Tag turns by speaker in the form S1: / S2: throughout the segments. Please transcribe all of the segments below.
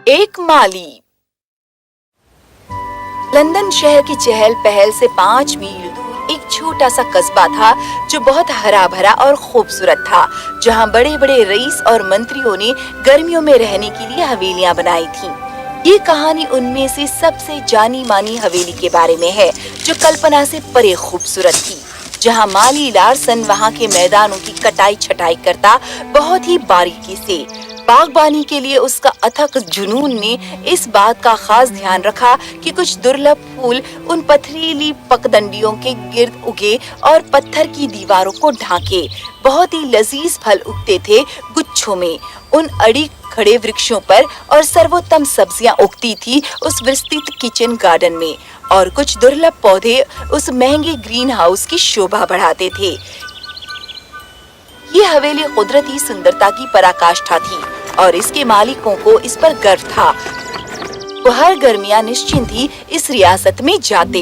S1: एक माली। लंदन शहर की चहल पहल से 5 मील दूर एक छोटा सा कस्बा था जो बहुत हरा भरा और खूबसूरत था, जहाँ बड़े बड़े रईस और मंत्रियों ने गर्मियों में रहने के लिए हवेलियाँ बनाई थीं। ये कहानी उनमें से सबसे जानी मानी हवेली के बारे में है, जो कल्पना से परे खूबसूरत थी, जहाँ माली लार्सन वहाँ के मैदानों की कटाई छटाई करता बहुत ही बारीकी से। बागबानी के लिए उसका अथक जुनून ने इस बात का खास ध्यान रखा कि कुछ दुर्लभ फूल उन पथरीली पगडंडियों के गिर्द उगे और पत्थर की दीवारों को ढांके। बहुत ही लजीज फल उगते थे गुच्छों में उन अड़ी खड़े वृक्षों पर, और सर्वोत्तम सब्जियां उगती थी उस विस्तृत किचन गार्डन में, और कुछ दुर्लभ पौधे उस महंगे ग्रीन हाउस की शोभा बढ़ाते थे। ये हवेली कुदरती सुंदरता की पराकाष्ठा थी और इसके मालिकों को इस पर गर्व था। वो हर गर्मियां निश्चिंत ही इस रियासत में जाते।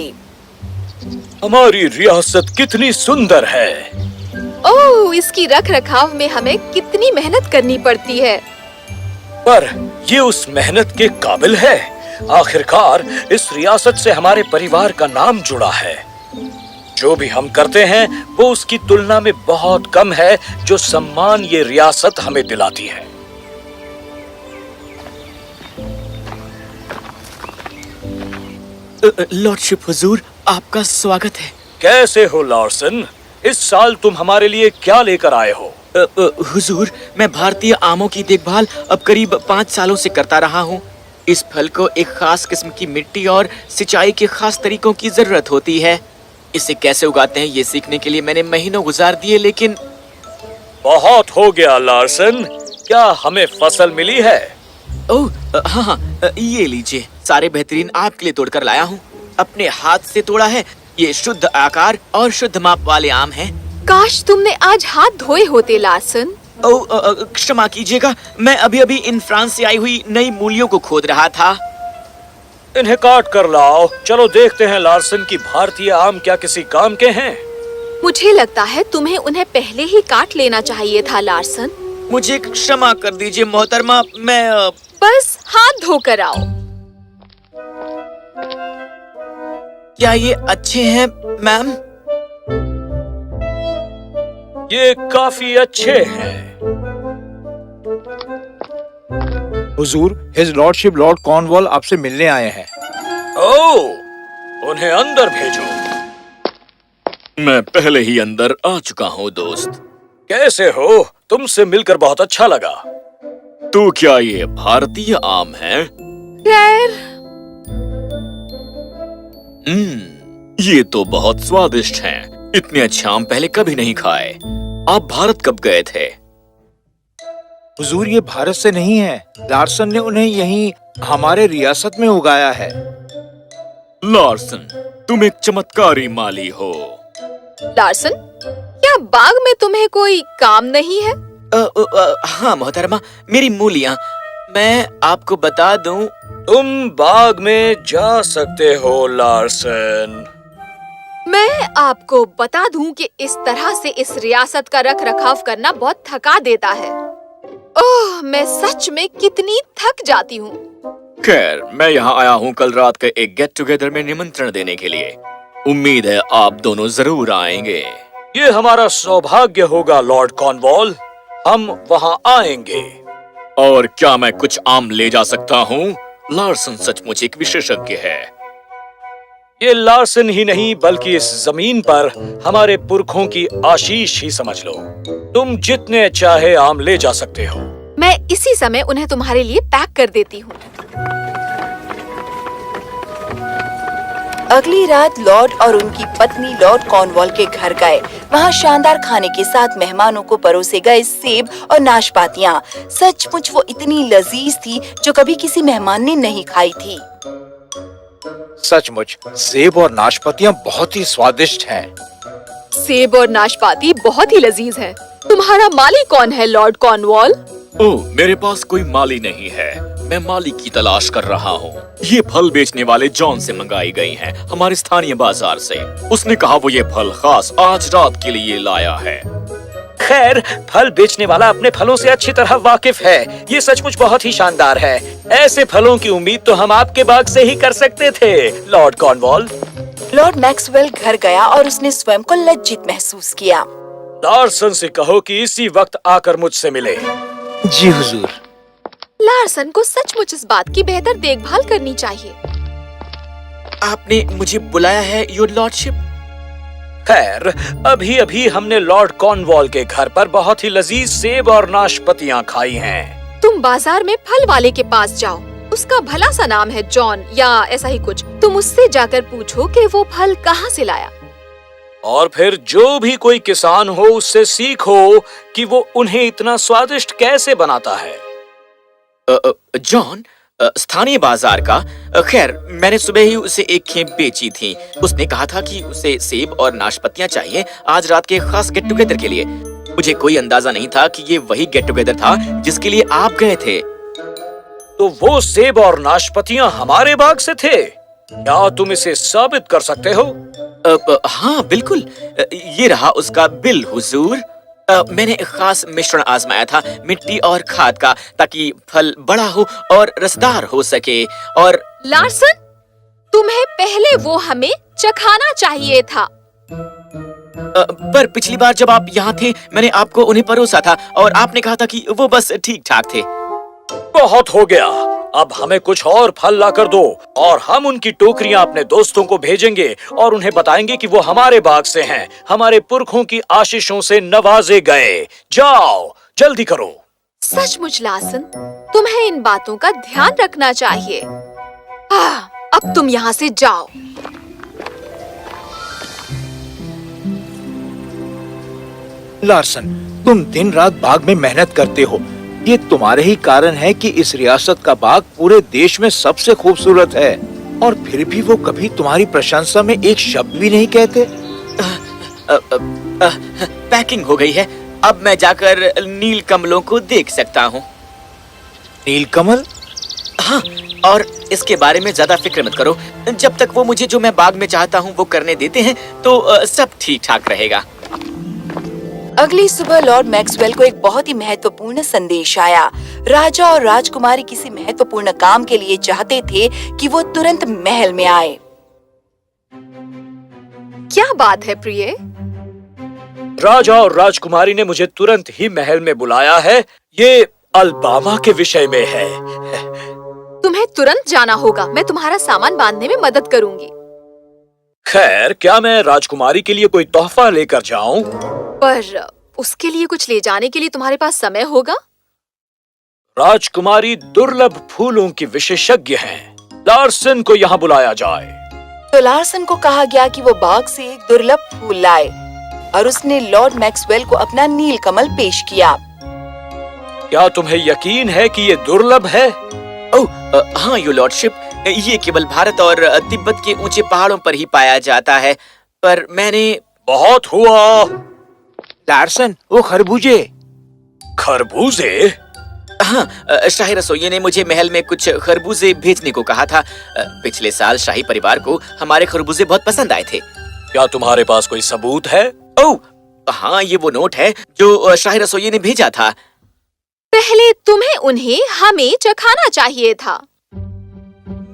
S2: हमारी रियासत कितनी सुंदर है।
S3: ओह, इसकी रख रखाव में हमें कितनी मेहनत करनी पड़ती है।
S2: पर ये उस मेहनत के काबिल है। आखिरकार इस रियासत से हमारे परिवार का नाम जुड़ा है। जो भी हम करते हैं वो उसकी तुलना में बहुत कम है जो सम्मान ये रियासत हमें दिलाती है।
S4: लॉर्डशिप हुजूर, आपका स्वागत है।
S2: कैसे हो लार्सन? इस साल तुम हमारे लिए क्या लेकर आए हो?
S4: हुजूर, मैं भारतीय आमों की देखभाल अब करीब 5 सालों से करता रहा हूँ। इस फल को एक खास किस्म की मिट्टी और सिंचाई के खास तरीकों की जरूरत होती है। इसे कैसे उगाते हैं ये सीखने के लिए मैंने महीनों गुजार दिए, लेकिन
S2: बहुत हो गया लार्सन। क्या हमें फसल मिली है?
S4: ओह हाँ, ये लीजिए, सारे बेहतरीन आपके लिए तोड़कर लाया हूँ। अपने हाथ से तोड़ा है। ये शुद्ध आकार और शुद्ध माप वाले आम हैं।
S3: काश तुमने आज हाथ धोए होते लार्सन।
S4: ओह, क्षमा कीजिएगा, मैं अभी अभी इन फ्रांस से आई हुई नई मूलियों को खोद रहा था।
S2: इन्हें काट कर लाओ। चलो देखते हैं लार्सन की भारतीय आम क्या किसी काम के हैं।
S3: मुझे लगता है तुम्हें उन्हें पहले ही काट लेना चाहिए था लार्सन।
S4: मुझे क्षमा कर दीजिए मोहतरमा, मैं
S3: बस हाथ धोकर आओ।
S4: क्या ये अच्छे हैं मैम?
S2: ये काफी अच्छे हैं।
S5: हुजूर, हिज लॉर्डशिप लॉर्ड कॉर्नवॉल आपसे मिलने आए हैं।
S2: ओह, उन्हें अंदर भेजो।
S4: मैं पहले ही अंदर आ चुका हूँ दोस्त।
S2: कैसे हो? तुमसे मिलकर बहुत अच्छा लगा।
S4: तो क्या ये भारतीय आम है?
S3: खैर,
S4: ये तो बहुत स्वादिष्ट हैं। इतने अच्छे आम पहले कभी नहीं खाए। आप भारत कब गए थे?
S5: हुजूर, ये भारत से नहीं है। लार्सन ने उन्हें यहीं हमारे रियासत में उगाया है।
S4: लार्सन, तुम एक चमत्कारी माली हो।
S3: लार्सन, क्या बाग में तुम्हें कोई काम नहीं है?
S4: हाँ मोहतरमा, मेरी मूलियाँ। मैं आपको बता दूं,
S2: तुम बाग में जा सकते हो लार्सन।
S3: मैं आपको बता दूं कि इस तरह से इस रियासत का रख रखाव करना बहुत थका देता है। ओह, मैं सच में कितनी थक जाती हूँ।
S4: खैर, मैं यहाँ आया हूँ कल रात के एक गेट टुगेदर में निमंत्रण देने के लिए। उम्मीद है आप दोनों जरूर आएंगे।
S2: ये हमारा सौभाग्य होगा लॉर्ड कॉर्नवॉल। हम वहाँ आएंगे।
S4: और क्या मैं कुछ आम ले जा सकता हूँ? लार्सन सचमुच एक विशेषज्ञ है।
S2: ये लार्सन ही नहीं बल्कि इस जमीन पर हमारे पुरखों की आशीष ही समझ लो। तुम जितने चाहे आम ले जा सकते हो।
S3: मैं इसी समय उन्हें तुम्हारे लिए पैक कर देती हूँ।
S1: अगली रात लॉर्ड और उनकी पत्नी लॉर्ड कॉर्नवॉल के घर गए। वहाँ शानदार खाने के साथ मेहमानों को परोसे गए सेब और नाशपातियाँ। सचमुच वो इतनी लजीज थी जो कभी किसी मेहमान ने नहीं खाई थी।
S5: सचमुच सेब और नाशपातियाँ बहुत ही स्वादिष्ट हैं।
S3: सेब और नाशपाती बहुत ही लजीज है। तुम्हारा माली कौन है लॉर्ड कॉर्नवॉल?
S4: ओह, मेरे पास कोई माली नहीं है। मैं माली की तलाश कर रहा हूँ। ये फल बेचने वाले जॉन से मंगाई गई हैं, हमारे स्थानीय बाजार से। उसने कहा वो ये फल खास आज रात के लिए लाया है।
S2: खैर, फल बेचने वाला अपने फलों से अच्छी तरह वाकिफ है। ये सचमुच बहुत ही शानदार है। ऐसे फलों की उम्मीद तो हम आपके बाग से ही कर सकते थे, लॉर्ड कॉर्नवॉल।
S1: लॉर्ड मैक्सवेल घर गया और उसने स्वयं को लज्जित महसूस किया।
S2: लार्सन से कहो कि इसी वक्त आकर मुझसे मिले।
S5: जी हुजूर।
S3: लार्सन को सचमुच इस बात की बेहतर देखभाल करनी चाहिए।
S4: आपने मुझे बुलाया है योर लॉर्डशिप?
S2: खैर, अभी अभी हमने लॉर्ड कॉर्नवॉल के घर पर बहुत ही लजीज सेब और नाशपतियाँ खाई हैं।
S3: तुम बाजार में फल वाले के पास जाओ, उसका भला सा नाम है जॉन या ऐसा ही कुछ। तुम उससे जाकर पूछो कि वो फल कहाँ से लाया।
S2: और फिर जो भी कोई किसान हो उससे सीखो कि वो उन्हें इतना स्वादिष्ट कैसे बनाता है।
S4: जॉन, स्थानीय बाजार का। खैर, मैंने सुबह ही उसे एक खेप बेची थी। उसने कहा था कि उसे सेब और नाशपतियाँ चाहिए आज रात के खास गेट टुगेदर के लिए। मुझे कोई अंदाजा नहीं था कि ये वही गेट टुगेदर था जिसके लिए आप गए थे।
S2: तो वो सेब और नाशपतियाँ हमारे बाग से थे? क्या तुम इसे साबित कर सकते हो?
S4: हाँ बिल्कुल, ये रहा उसका बिल हुजूर। मैंने एक खास मिश्रण आजमाया था मिट्टी और खाद का, ताकि फल बड़ा हो और रसदार हो सके। और
S3: लार्सन, तुम्हें पहले वो हमें चखाना चाहिए था।
S4: पर पिछली बार जब आप यहाँ थे मैंने आपको उन्हें परोसा था और आपने कहा था कि वो बस ठीक ठाक थे।
S2: बहुत हो गया, अब हमें कुछ और फल ला कर दो और हम उनकी टोकरियां अपने दोस्तों को भेजेंगे और उन्हें बताएंगे कि वो हमारे बाग से हैं, हमारे पुरखों की आशीषों से नवाजे गए। जाओ, जल्दी करो।
S3: सचमुच लार्सन, तुम्हें इन बातों का ध्यान रखना चाहिए। अब तुम यहाँ से जाओ।
S5: लार्सन, तुम दिन रात बाग में मेहनत करते हो। ये तुम्हारे ही कारण है कि इस रियासत का बाग पूरे देश में सबसे खूबसूरत है, और फिर भी वो कभी तुम्हारी प्रशंसा में एक शब्द भी नहीं कहते।
S4: पैकिंग हो गई है, अब मैं जाकर नील कमलों को देख सकता हूँ।
S5: नील कमल?
S4: हाँ, और इसके बारे में ज्यादा फिक्र मत करो। जब तक वो मुझे जो मैं बाग में चाहता हूँ वो करने देते हैं तो सब ठीक ठाक रहेगा।
S1: अगली सुबह लॉर्ड मैक्सवेल को एक बहुत ही महत्वपूर्ण संदेश आया। राजा और राजकुमारी किसी महत्वपूर्ण काम के लिए चाहते थे कि वो तुरंत महल में आए।
S3: क्या बात है प्रिय?
S2: राजा और राजकुमारी ने मुझे तुरंत ही महल में बुलाया है। ये अलबामा के विषय में है।
S3: तुम्हें तुरंत जाना होगा, मैं तुम्हारा सामान बांधने में मदद करूंगी।
S2: खैर, क्या मैं राजकुमारी के लिए कोई तोहफा लेकर जाऊं?
S3: पर उसके लिए कुछ ले जाने के लिए तुम्हारे पास समय होगा।
S2: राजकुमारी दुर्लभ फूलों की विशेषज्ञ हैं। लार्सन को यहाँ बुलाया जाए।
S1: तो लार्सन को कहा गया कि वो बाग से एक दुर्लभ फूल लाए और उसने लॉर्ड मैक्सवेल को अपना नील कमल पेश किया।
S2: क्या तुम्हें यकीन है कि ये दुर्लभ है?
S4: हाँ योर लॉर्डशिप, ये केवल भारत और तिब्बत के ऊंचे पहाड़ों पर ही पाया जाता है। पर मैंने
S2: बहुत हुआ।
S5: लार्सन, वो खरबूजे।
S2: खरबूजे?
S4: हाँ, शाही रसोइये ने मुझे महल में कुछ खरबूजे भेजने को कहा था। पिछले साल शाही परिवार को हमारे खरबूजे बहुत पसंद आए थे।
S2: क्या तुम्हारे पास कोई सबूत है?
S4: ओह हाँ, ये वो नोट है जो शाही रसोइये ने भेजा था।
S3: पहले तुम्हें उन्हें हमें चखाना चाहिए था।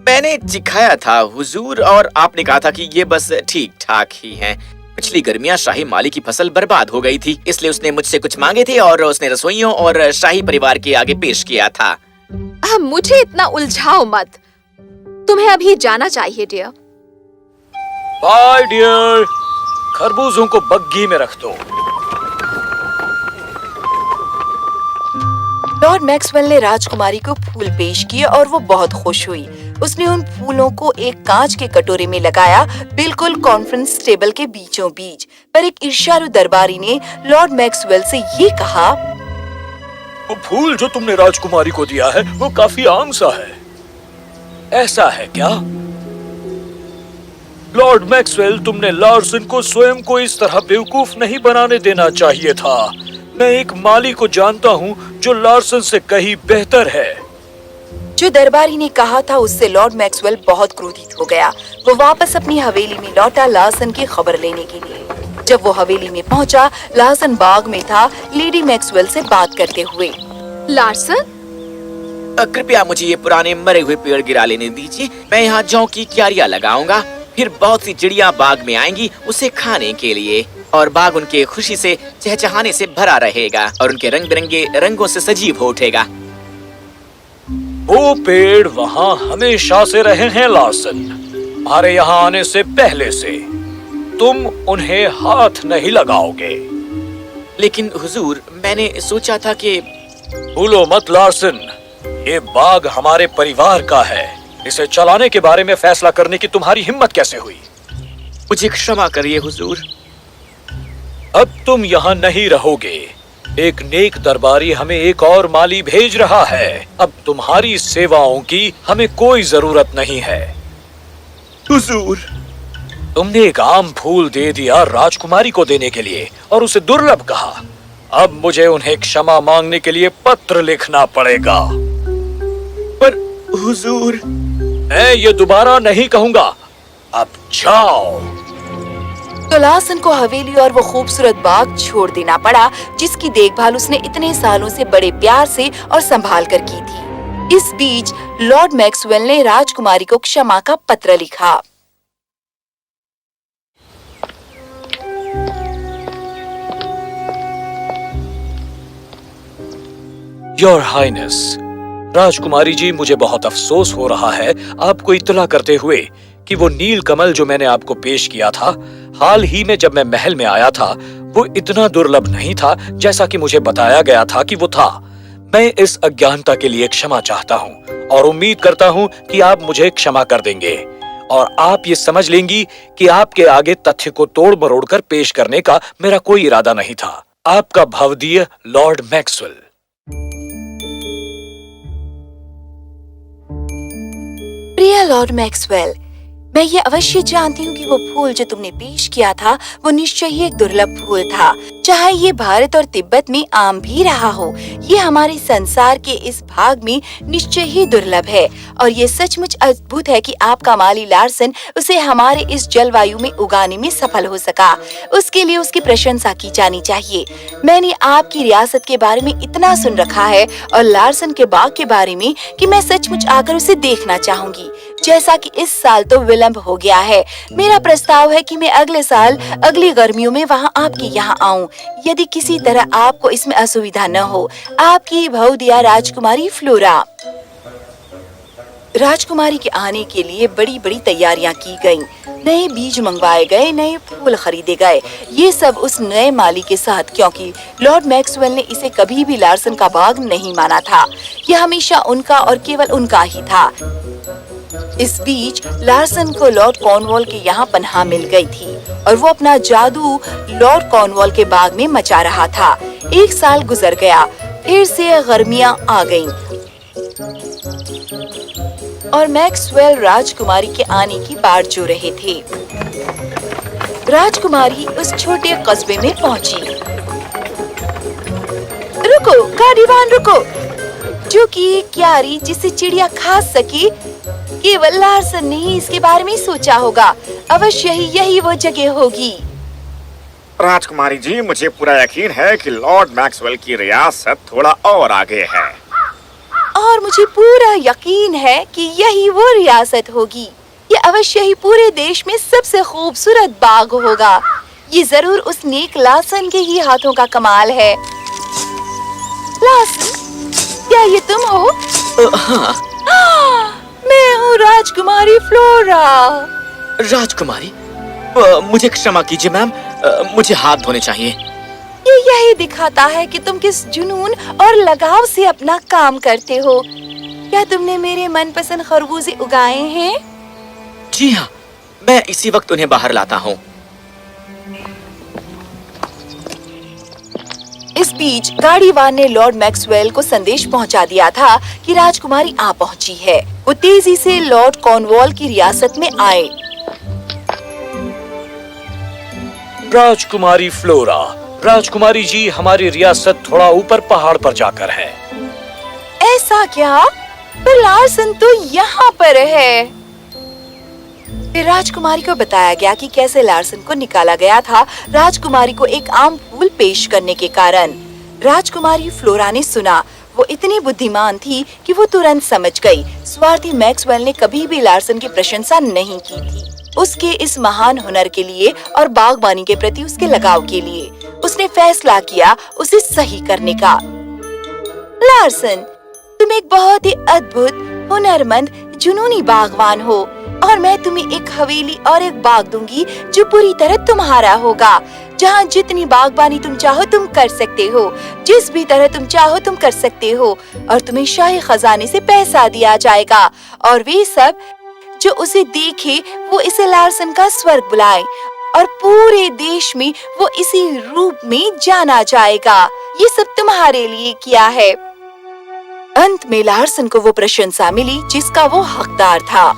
S4: मैंने चिखाया था हुजूर, और आपने कहा था कि ये बस ठीक ठाक ही हैं। पिछली गर्मियां शाही माली की फसल बर्बाद हो गई थी, इसलिए उसने मुझसे कुछ मांगे थे और उसने रसोइयों और शाही परिवार के आगे पेश किया था।
S3: मुझे इतना उलझाओ मत, तुम्हें अभी जाना चाहिए डियर।
S2: बाय डियर, खरबूजों को बग्गी में रख दो।
S1: लॉर्ड मैक्सवेल ने राजकुमारी को फूल पेश किए और वो बहुत खुश हुई। उसने उन फूलों को एक कांच के कटोरे में लगाया, बिल्कुल कॉन्फ्रेंस टेबल के बीचों बीच। पर एक ईर्ष्यालु दरबारी ने लॉर्ड मैक्सवेल से ये कहा,
S2: वो फूल जो तुमने राजकुमारी को दिया है वो काफी आम सा है। ऐसा है क्या? लॉर्ड मैक्सवेल, तुमने लार्सन को स्वयं को इस तरह बेवकूफ नहीं बनाने देना चाहिए था। मैं एक माली को जानता हूँ जो लार्सन से कहीं बेहतर है।
S1: जो दरबारी ने कहा था उससे लॉर्ड मैक्सवेल बहुत क्रोधित हो गया। वो वापस अपनी हवेली में लौटा लार्सन की खबर लेने के लिए। जब वो हवेली में पहुंचा, लार्सन बाग में था, लेडी मैक्सवेल से बात करते हुए।
S3: लार्सन,
S4: कृपया मुझे ये पुराने मरे हुए पेड़ गिरा लेने दीजिए। मैं यहाँ जौ की क्यारियां लगाऊंगा, फिर बहुत सी चिड़िया बाग में आएंगी उसे खाने के लिए, और बाग उनके खुशी से चहचहाने से भरा रहेगा और उनके रंग बिरंगे रंगों से सजीव हो उठेगा।
S2: वो पेड़ वहाँ हमेशा से रहे हैं लार्सन, हमारे यहाँ आने से पहले से। तुम उन्हें हाथ नहीं लगाओगे।
S4: लेकिन हुजूर, मैंने सोचा था कि
S2: भूलो मत लार्सन, ये बाग हमारे परिवार का है। इसे चलाने के बारे में फैसला करने की तुम्हारी हिम्मत कैसे हुई?
S4: मुझे क्षमा करिए हुजूर।
S2: अब तुम यहाँ नहीं रहोगे। एक नेक दरबारी हमें एक और माली भेज रहा है। अब तुम्हारी सेवाओं की हमें कोई जरूरत नहीं है।
S4: हुजूर,
S2: तुमने एक आम फूल दे दिया राजकुमारी को देने के लिए और उसे दुर्लभ कहा। अब मुझे उन्हें क्षमा मांगने के लिए पत्र लिखना पड़ेगा।
S4: पर हुजूर,
S2: मैं ये दोबारा नहीं कहूँगा। अब जाओ।
S1: तो लार्सन को हवेली और वो खूबसूरत बाग छोड़ देना पड़ा, जिसकी देखभाल उसने इतने सालों से बड़े प्यार से और संभाल कर की थी। इस बीच लॉर्ड मैक्सवेल ने राजकुमारी को क्षमा का पत्र लिखा।
S2: योर हाइनेस, राजकुमारी जी, मुझे बहुत अफसोस हो रहा है आपको इत्तला करते हुए कि वो नील कमल जो मैंने आपको पेश किया था हाल ही में जब मैं महल में आया था, वो इतना दुर्लभ नहीं था जैसा कि मुझे बताया गया था कि वो था। मैं इस अज्ञानता के लिए क्षमा चाहता हूँ और उम्मीद करता हूँ कि आप मुझे क्षमा कर देंगे और आप ये समझ लेंगी कि आपके आगे तथ्य को तोड़ मरोड़ कर पेश करने का मेरा कोई इरादा नहीं था। आपका भवदीय लॉर्ड मैक्सवेल।
S1: प्रिय लॉर्ड मैक्सवेल, मैं ये अवश्य जानती हूँ कि वो फूल जो तुमने पेश किया था वो निश्चय ही एक दुर्लभ फूल था। चाहे ये भारत और तिब्बत में आम भी रहा हो, ये हमारे संसार के इस भाग में निश्चय ही दुर्लभ है और ये सचमुच अद्भुत है कि आपका माली लार्सन उसे हमारे इस जलवायु में उगाने में सफल हो सका। उसके लिए उसकी प्रशंसा की जानी चाहिए। मैंने आपकी रियासत के बारे में इतना सुन रखा है और लार्सन के बाग के बारे में कि मैं सचमुच आकर उसे देखना चाहूंगी। जैसा कि इस साल तो विलंब हो गया है, मेरा प्रस्ताव है कि मैं अगले साल अगली गर्मियों में वहां आपके यहाँ आऊं, यदि किसी तरह आपको इसमें असुविधा न हो। आपकी भवदिया राजकुमारी फ्लोरा। राजकुमारी के आने के लिए बड़ी बड़ी तैयारियां की गईं। नए बीज मंगवाए गए, नए फूल खरीदे गए। ये सब उस नए माली के साथ, क्योंकि लॉर्ड मैक्सवेल ने इसे कभी भी लार्सन का बाग नहीं माना था। यह हमेशा उनका और केवल उनका ही था। इस बीच लार्सन को लॉर्ड कॉर्नवॉल के यहाँ पनाह मिल गई थी और वो अपना जादू लॉर्ड कॉर्नवॉल के बाग में मचा रहा था। एक साल गुजर गया, फिर से गर्मियाँ आ गईं और मैक्सवेल राजकुमारी के आने की बाट जो रहे थे। राजकुमारी उस छोटे कस्बे में पहुंची। रुको गाड़ीवान, रुको। जो कि एक क्यारी जिसे चिड़िया खा सके, केवल लार्सन ने ही इसके बारे में सोचा होगा। अवश्य ही यही वो जगह होगी।
S6: राजकुमारी जी, मुझे पूरा यकीन है कि लॉर्ड मैक्सवेल की रियासत थोड़ा और आगे है।
S1: और मुझे पूरा यकीन है कि यही वो रियासत होगी। ये अवश्य ही पूरे देश में सबसे खूबसूरत बाग होगा। ये जरूर उस नेक लार्सन के ही हाथों का कमाल है। लार्सन, क्या ये तुम हो?
S4: हाँ।
S1: मैं हूँ राजकुमारी फ्लोरा।
S4: राजकुमारी, मुझे क्षमा कीजिए मैम, मुझे हाथ धोने चाहिए।
S1: ये यही दिखाता है कि तुम किस जुनून और लगाव से अपना काम करते हो। क्या तुमने मेरे मनपसंद खरबूजे उगाए हैं?
S4: जी हाँ, मैं इसी वक्त उन्हें बाहर लाता हूँ।
S1: इस बीच गाड़ीवान ने लॉर्ड मैक्सवेल को संदेश पहुंचा दिया था कि राजकुमारी आ पहुंची है। वो तेजी से लॉर्ड कॉर्नवॉल की रियासत में आए।
S2: राजकुमारी फ्लोरा, राजकुमारी जी, हमारी रियासत थोड़ा ऊपर पहाड़ पर जाकर है।
S1: ऐसा क्या? पर लार्सन तो यहाँ पर है। फिर राजकुमारी को बताया गया कि कैसे लार्सन को निकाला गया था, राजकुमारी को एक आम फूल पेश करने के कारण। राजकुमारी फ्लोरा ने सुना। वो इतनी बुद्धिमान थी कि वो तुरंत समझ गई। स्वार्थी मैक्सवेल ने कभी भी लार्सन की प्रशंसा नहीं की थी, उसके इस महान हुनर के लिए और बागबानी के प्रति उसके लगाव के लिए। उसने फैसला किया उसे सही करने का। लार्सन, तुम एक बहुत ही अद्भुत, हुनरमंद, जुनूनी बागवान हो और मैं तुम्हें एक हवेली और एक बाग दूंगी जो पूरी तरह तुम्हारा होगा, जहाँ जितनी बागबानी तुम चाहो तुम कर सकते हो, जिस भी तरह तुम चाहो तुम कर सकते हो, और तुम्हें शाही खजाने से पैसा दिया जाएगा और वे सब जो उसे देखे वो इसे लार्सन का स्वर्ग बुलाए और पूरे देश में वो इसी रूप में जाना जाएगा। ये सब तुम्हारे लिए किया है। अंत में लार्सन को वो प्रशंसा मिली जिसका वो हकदार था।